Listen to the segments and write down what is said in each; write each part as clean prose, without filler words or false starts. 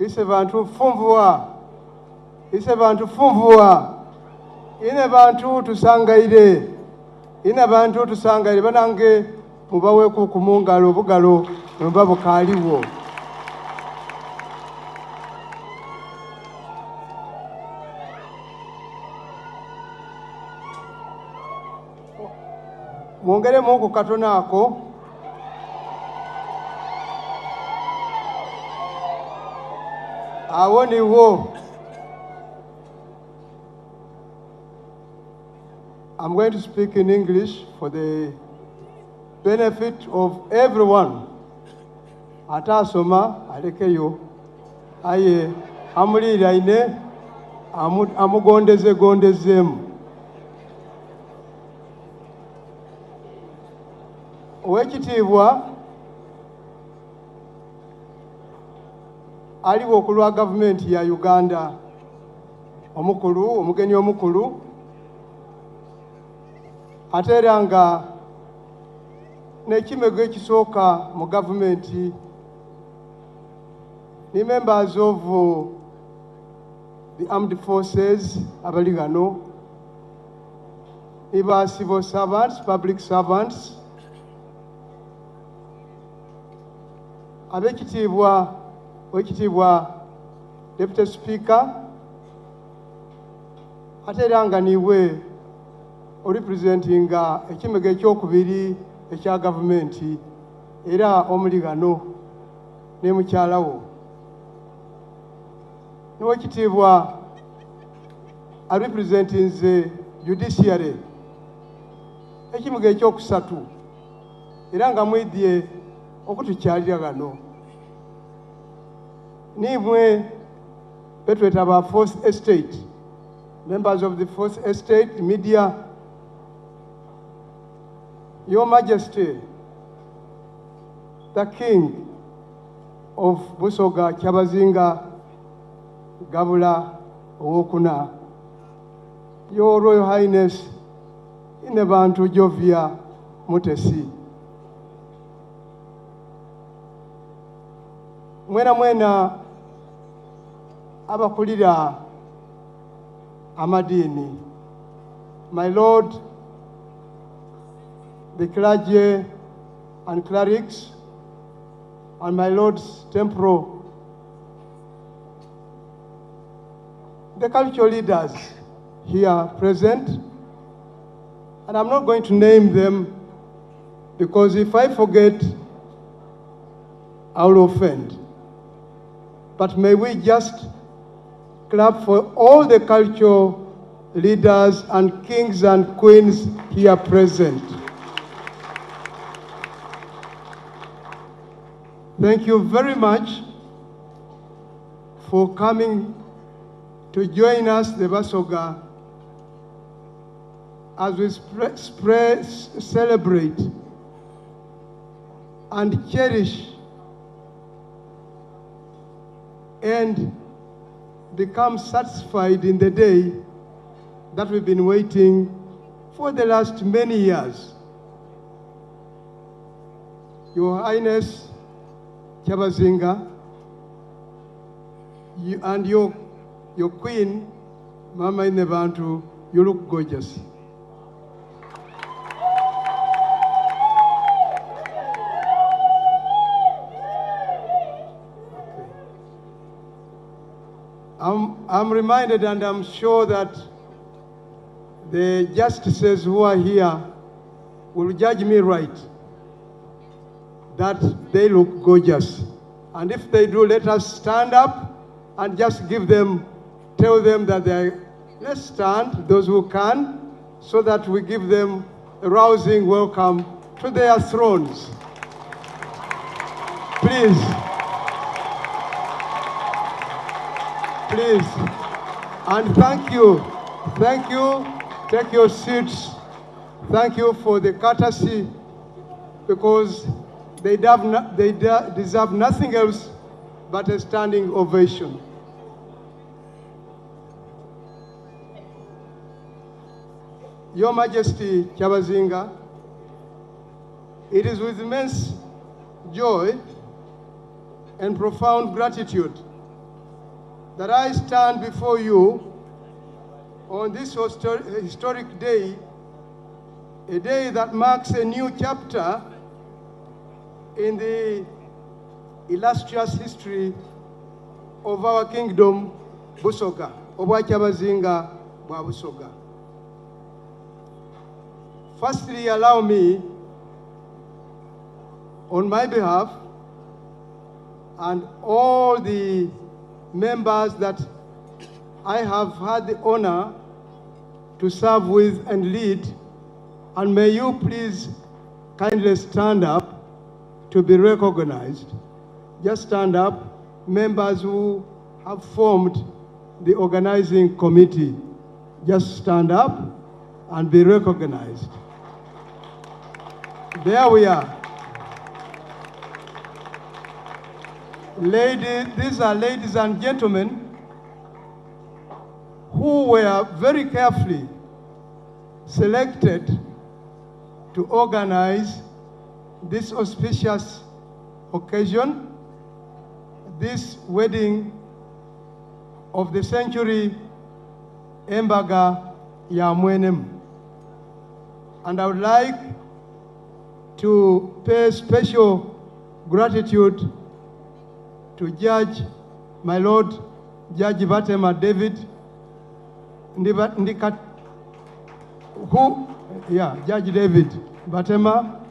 ise bantu fumvua, ise bantu fumvua, ine bantu tusangaire, ine bantu tusangaire banange mubawe kukumungalo bugalo nomba bukaliwo. Mwongere Mungu katona ako. Awoni wo. I'm going to speak in English for the benefit of everyone. Atasoma alekeyo aye amulira ine amugondezemu. Owekitiibwa aliwo okulwa gavumenti ya Uganda omugenyi omukulu ate era nga n'ekimego ekisooka mu gavumenti ni members of the armed forces abali gano, iba civil servants, public servants, abekitiibwa Deputy Speaker, ate era nga niwe representinga ekimego ekyokubiri ekya gavumenti era omuli gano ne mukyalawo. N'owekitiibwa representinze judiciary ekimego ekyokusatu era nga mwidye okutukyalira gano. Nimwe betweta ba Fourth Estate, members of the Fourth Estate, media, Your Majesty, the King of Busoga, Kyabazinga, Gabula, Owokuna, Your Royal Highness, Inebantu Jovia Mutesi. Mwena abakulira amadini, my Lord, the clergy and clerics, and my Lord's temporal, the cultural leaders here present, and I'm not going to name them because if I forget, I will offend. But may we just clap for all the cultural leaders and kings and queens here present. Thank you very much for coming to join us, the Busoga, as we celebrate and cherish and become satisfied in the day that we've been waiting for the last many years. Your Highness Kyabazinga, you and your Queen, Mama Inebantu, you look gorgeous. I'm reminded, and I'm sure that the justices who are here will judge me right, that they look gorgeous. And if they do, let us stand up and just tell them that let's stand, those who can, so that we give them a rousing welcome to their thrones. Please. Please, and thank you, take your seats. Thank you for the courtesy, because they deserve nothing else but a standing ovation. Your Majesty Kyabazinga, it is with immense joy and profound gratitude that I stand before you on this historic day, a day that marks a new chapter in the illustrious history of our kingdom, Busoga, obwa Kyabazinga bwa Busoga. Firstly, allow me, on my behalf, and all the members that I have had the honor to serve with and lead, and may you please kindly stand up to be recognized. Just stand up, members who have formed the organizing committee. Just stand up and be recognized. There we are. These are ladies and gentlemen who were very carefully selected to organize this auspicious occasion, this wedding of the century, Embaga ya Mwenem. And I would like to pay special gratitude to Judge, my Lord, Judge Batema David, Judge David Batema,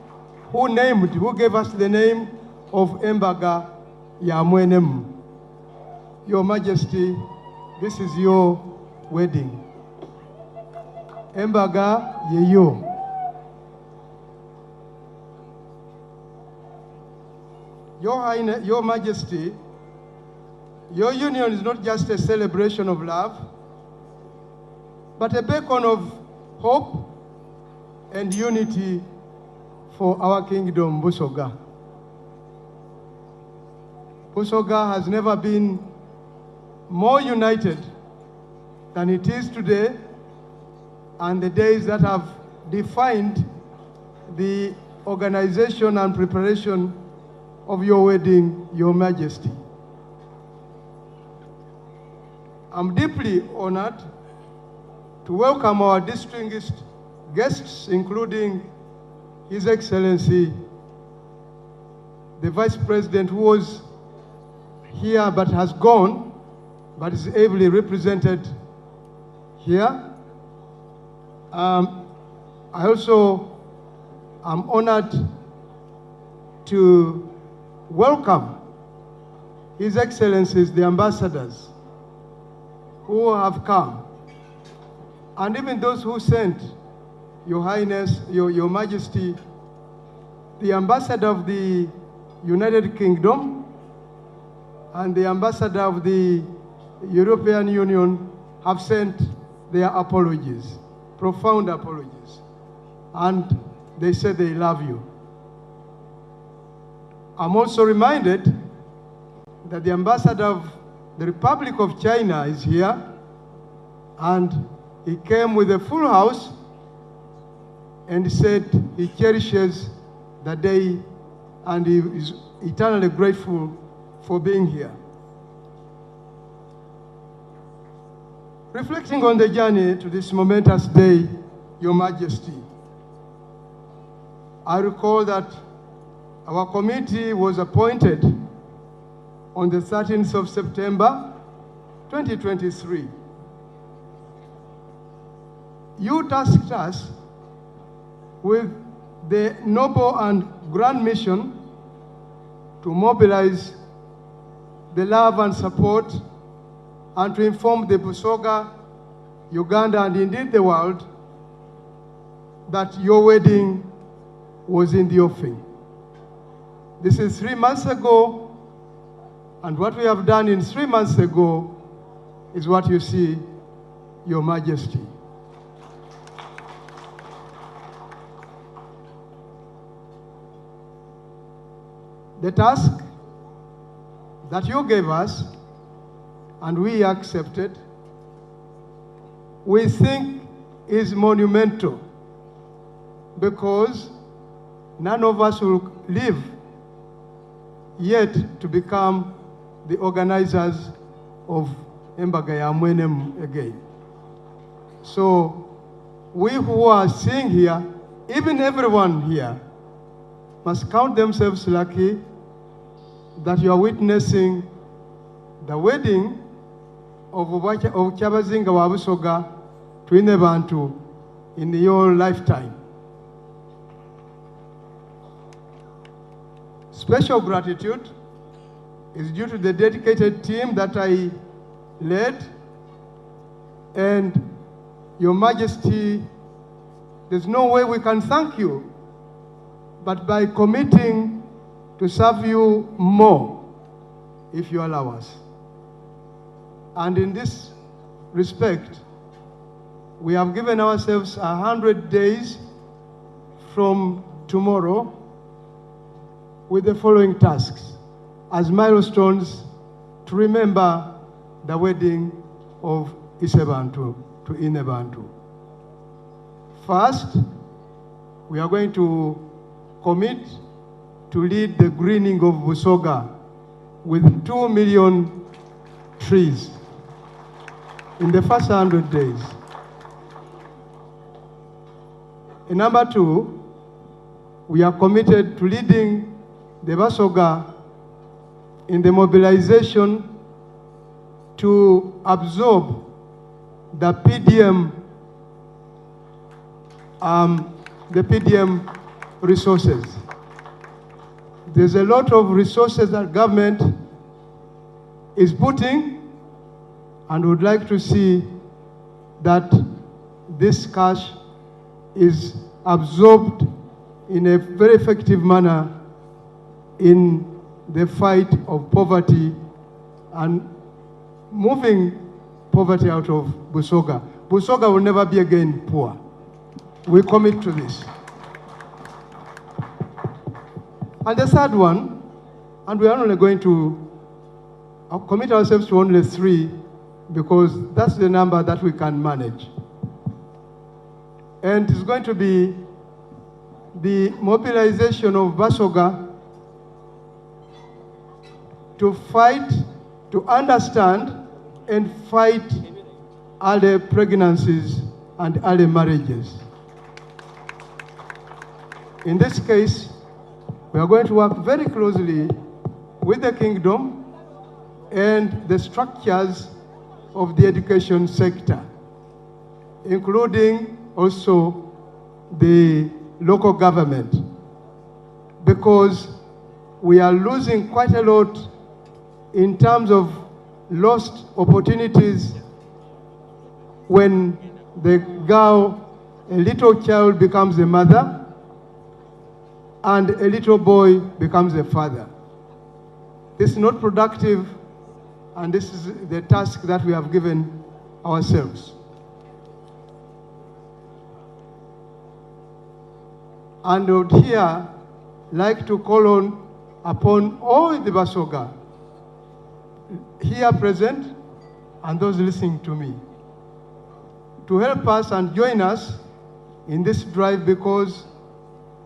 who gave us the name of Embaga ya Mwenem. Your Majesty, this is your wedding. Embaga yeyo. Your Highness, Your Majesty, your union is not just a celebration of love, but a beacon of hope and unity for our kingdom, Busoga. Busoga has never been more united than it is today, and the days that have defined the organization and preparation of your wedding, Your Majesty. I'm deeply honored to welcome our distinguished guests, including His Excellency, the Vice President, who was here but has gone, but is ably represented here. I also am honored to welcome His Excellencies, the ambassadors who have come, and even those who sent, Your Highness, Your Majesty, the ambassador of the United Kingdom and the ambassador of the European Union have sent their apologies, profound apologies, and they said they love you. I'm also reminded that the ambassador of the Republic of China is here, and he came with a full house and said he cherishes the day and he is eternally grateful for being here. Reflecting on the journey to this momentous day, Your Majesty, I recall that our committee was appointed on the 13th of September, 2023. You tasked us with the noble and grand mission to mobilize the love and support and to inform the Busoga, Uganda, and indeed the world that your wedding was in the offing. This is 3 months ago, and what we have done in 3 months ago is what you see, Your Majesty. The task that you gave us and we accepted, we think is monumental, because none of us will live yet to become the organizers of embaga ya mwenemu again. So we who are seeing here, even everyone here, must count themselves lucky that you are witnessing the wedding of Kyabazinga wa Busoga twine bantu in your lifetime. Special gratitude is due to the dedicated team that I led, and Your Majesty, there's no way we can thank you but by committing to serve you more if you allow us. And in this respect, we have given ourselves 100 days from tomorrow with the following tasks as milestones to remember the wedding of Isebantu to Inebantu. First, we are going to commit to lead the greening of Busoga with 2 million trees in the first 100 days. And number two, we are committed to leading the Busoga in the mobilization to absorb the PDM resources. There's a lot of resources that government is putting, and would like to see that this cash is absorbed in a very effective manner in the fight of poverty and moving poverty out of Busoga. Busoga will never be again poor. We commit to this. And the third one, and we are only going to commit ourselves to only 3 because that's the number that we can manage. And it's going to be the mobilization of Busoga to fight, to understand and fight early pregnancies and early marriages. In this case, we are going to work very closely with the kingdom and the structures of the education sector, including also the local government, because we are losing quite a lot in terms of lost opportunities when the girl, a little child becomes a mother and a little boy becomes a father. This is not productive, and this is the task that we have given ourselves. And I would here like to call upon all the Busoga here present and those listening to me to help us and join us in this drive, because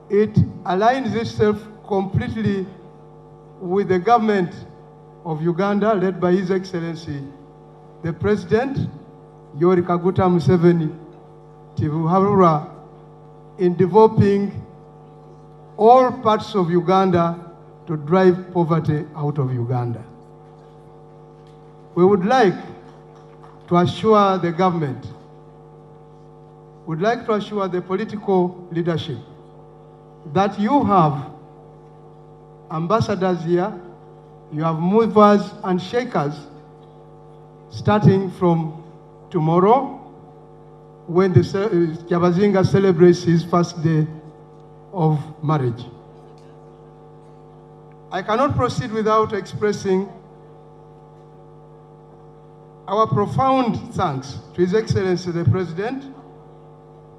it aligns itself completely with the government of Uganda, led by His Excellency, the President, Yoweri Kaguta Museveni Tibuhaburwa, in developing all parts of Uganda to drive poverty out of Uganda. We would like to assure the government, would like to assure the political leadership that you have ambassadors here, you have movers and shakers starting from tomorrow when the Kyabazinga celebrates his first day of marriage. I cannot proceed without expressing our profound thanks to His Excellency the President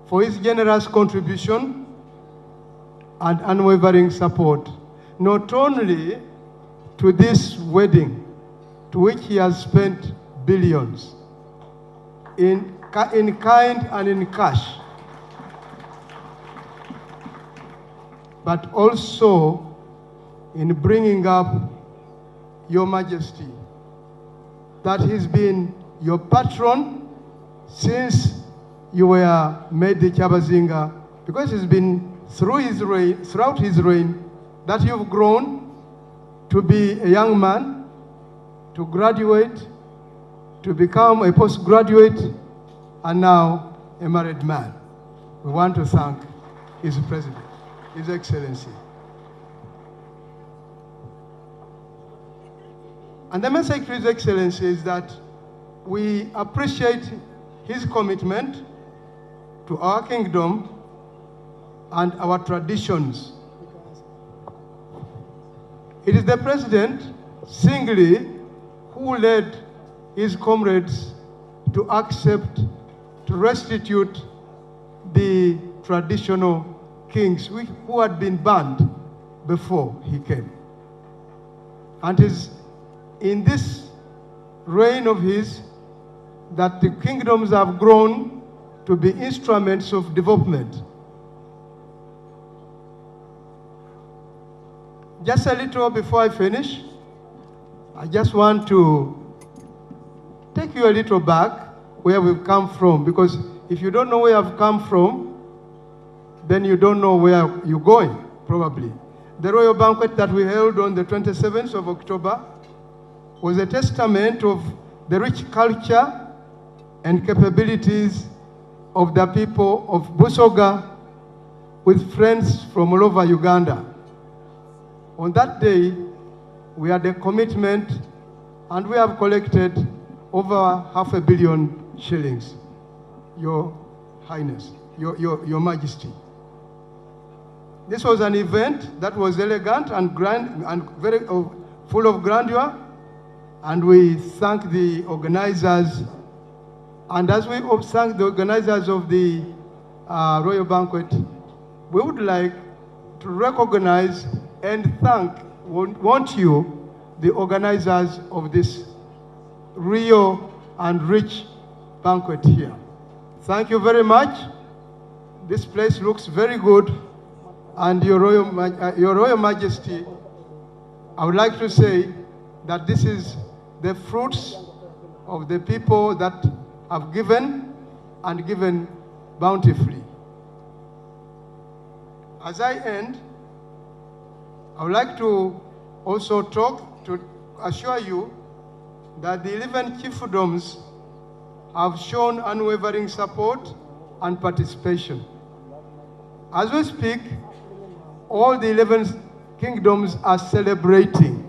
for his generous contribution and unwavering support, not only to this wedding, to which he has spent billions in kind and in cash, but also in bringing up Your Majesty, that he's been your patron since you were made the Kyabazinga, because it's been throughout his reign that you've grown to be a young man, to graduate, to become a postgraduate, and now a married man. We want to thank His President, His Excellency. And the message to His Excellency is that we appreciate his commitment to our kingdom and our traditions. It is the President singly who led his comrades to accept, to restitute the traditional kings who had been banned before he came. And it is in this reign of his that the kingdoms have grown to be instruments of development. Just a little before I finish, I just want to take you a little back where we've come from, because if you don't know where I've come from, then you don't know where you're going, probably. The royal banquet that we held on the 27th of October was a testament of the rich culture and capabilities of the people of Busoga with friends from all over Uganda. On that day, we had a commitment and we have collected over $500 million shillings, Your Highness, Your Majesty. This was an event that was elegant and grand and very full of grandeur, and we thank the organizers. And as we thank the organizers of the Royal Banquet, we would like to recognize and thank, the organizers of this real and rich banquet here. Thank you very much. This place looks very good. And Your Royal Majesty, I would like to say that this is the fruits of the people that have given and given bountifully. As I end, I would like to also talk to assure you that the 11 chiefdoms have shown unwavering support and participation. As we speak, all the 11 kingdoms are celebrating,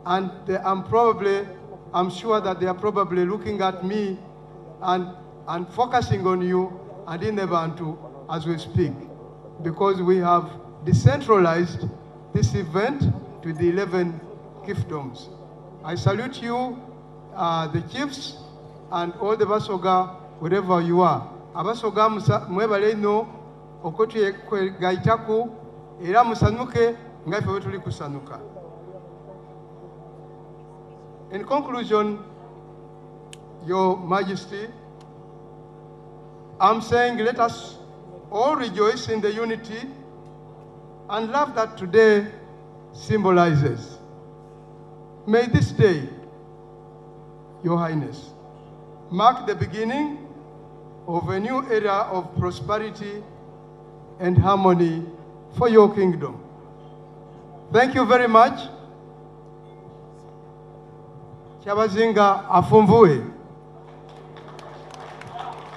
and I'm sure that they are probably looking at me and focusing on you and in the Bantu as we speak, because we have decentralized this event to the 11 chiefdoms. I salute you, the chiefs, and all the Busoga, wherever you are. Abasoga mwebale no okoti gaitaku era musanuke ngaife wetuli kusanuka. In conclusion, Your Majesty, I'm saying let us all rejoice in the unity and love that today symbolizes. May this day, Your Highness, mark the beginning of a new era of prosperity and harmony for your kingdom. Thank you very much. Kyabazinga afumvue.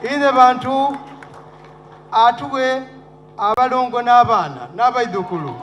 Ine bantu atuwe abalongo n'abaana n'abaidukulu.